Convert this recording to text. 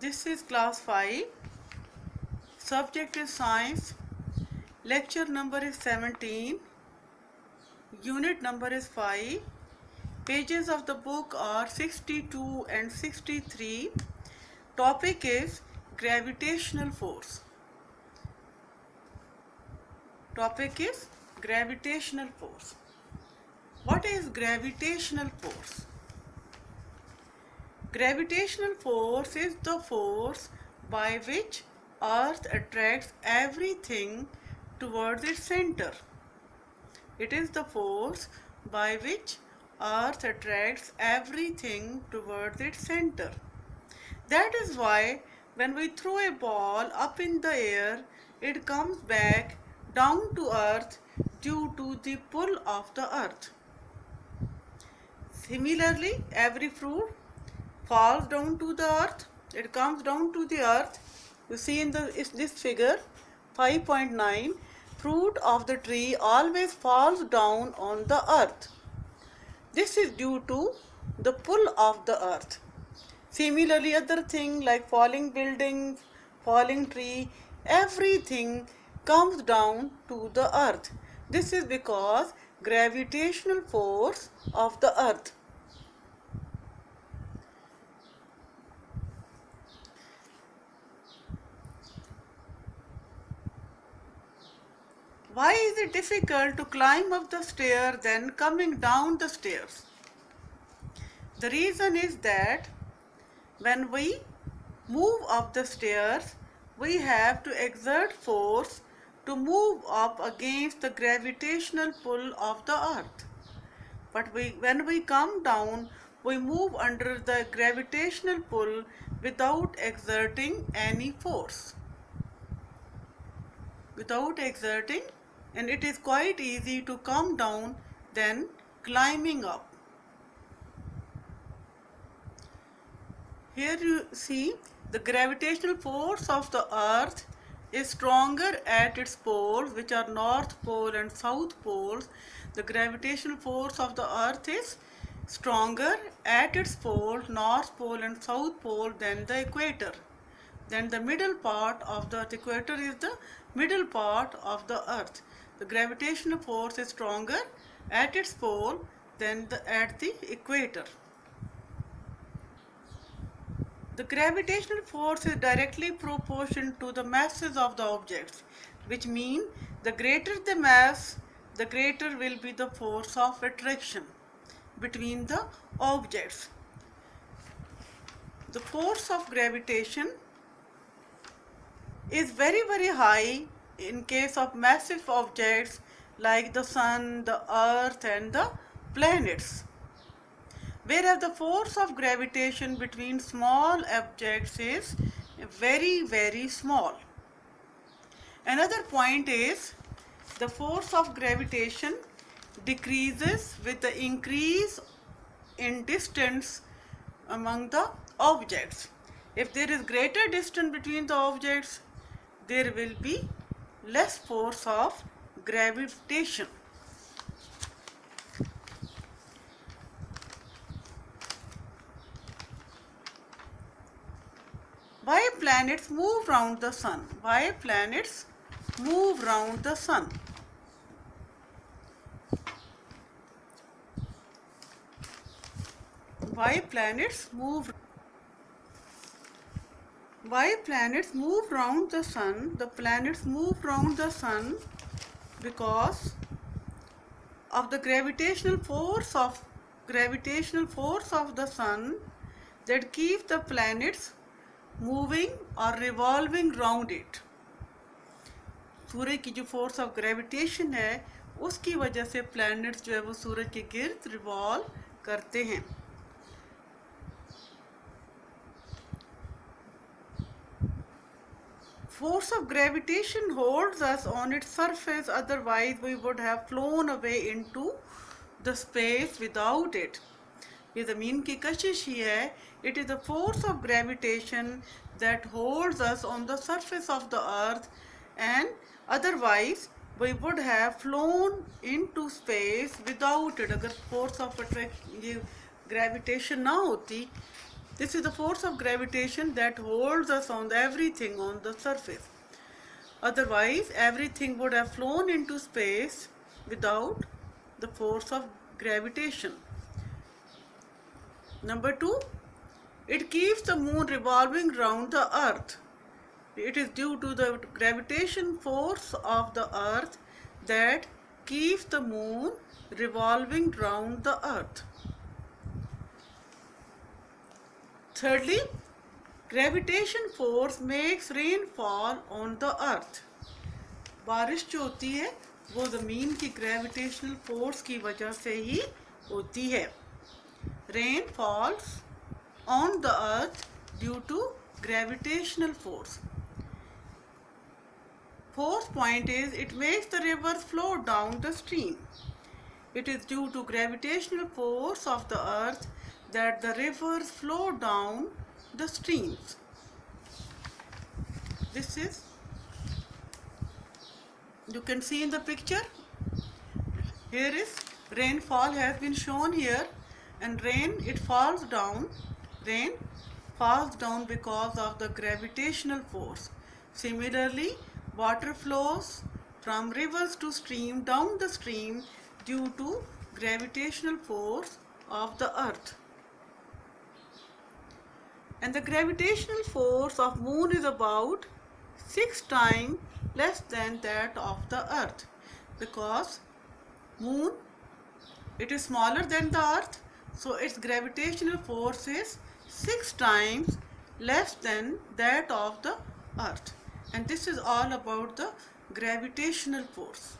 This is class 5. Subject is science. Lecture number is 17. Unit number is 5. Pages of the book are 62 and 63. Topic is gravitational force. Topic is gravitational force. What is gravitational force? Gravitational force is the force by which Earth attracts everything towards its center. It is the force by which Earth attracts everything towards its center. That is why when we throw a ball up in the air, it comes back down to Earth due to the pull of the Earth. Similarly, every fruit falls down to the earth. It comes down to the earth. You see in this figure 5.9, fruit of the tree always falls down on the earth. This is due to the pull of the earth. Similarly, other things like falling building, falling tree, everything comes down to the earth. This is because gravitational force of the earth. Why is it difficult to climb up the stair than coming down the stairs? The reason is that when we move up the stairs, we have to exert force to move up against the gravitational pull of the earth. But when we come down, we move under the gravitational pull without exerting any force. And it is quite easy to come down than climbing up. Here you see the gravitational force of the earth is stronger at its poles, which are north pole and south poles. The gravitational force of the earth is stronger at its pole, north pole and south pole, than the equator. Then the middle part of the equator is the middle part of the earth. The gravitational force is stronger at its pole than at the equator. The gravitational force is directly proportional to the masses of the objects, which means the greater the mass, the greater will be the force of attraction between the objects. The force of gravitation is very, very high in case of massive objects like the sun, the earth and the planets. Whereas the force of gravitation between small objects is very, very small. Another point is the force of gravitation decreases with the increase in distance among the objects. If there is greater distance between the objects, there will be less force of gravitation. Why planets move round the sun? Why planets move round the sun? Why planets move round the sun? The planets move round the sun because of the gravitational force of the sun that keeps the planets moving or revolving round it. सूर्य की जो force of gravitation है उसकी वजह से planets जो है वो सूरज के गिर्द रिवॉल्व करते हैं. Force of gravitation holds us on its surface, otherwise we would have flown away into the space without it. ये ज़मीन की कशिश ही है. It is the force of gravitation that holds us on the surface of the earth, and otherwise we would have flown into space without it. अगर force of attraction ये gravitation ना होती This is the force of gravitation that holds us on everything on the surface. Otherwise, everything would have flown into space without the force of gravitation. Number 2, it keeps the moon revolving round the earth. It is due to the gravitation force of the earth that keeps the moon revolving round the earth. Thirdly, gravitation force makes rainfall on the earth. बारिश जो होती है वो ज़मीन की gravitational force की वजह से ही होती है. Rain falls on the earth due to gravitational force. Fourth point is it makes the rivers flow down the stream. It is due to gravitational force of the earth that the rivers flow down the streams. This is, you can see in the picture, here is rainfall has been shown here, and rain falls down because of the gravitational force. Similarly, water flows from rivers to stream down the stream due to gravitational force of the earth. And the gravitational force of moon is about 6 times less than that of the earth, because moon, it is smaller than the earth, so its gravitational force is 6 times less than that of the earth. And this is all about the gravitational force.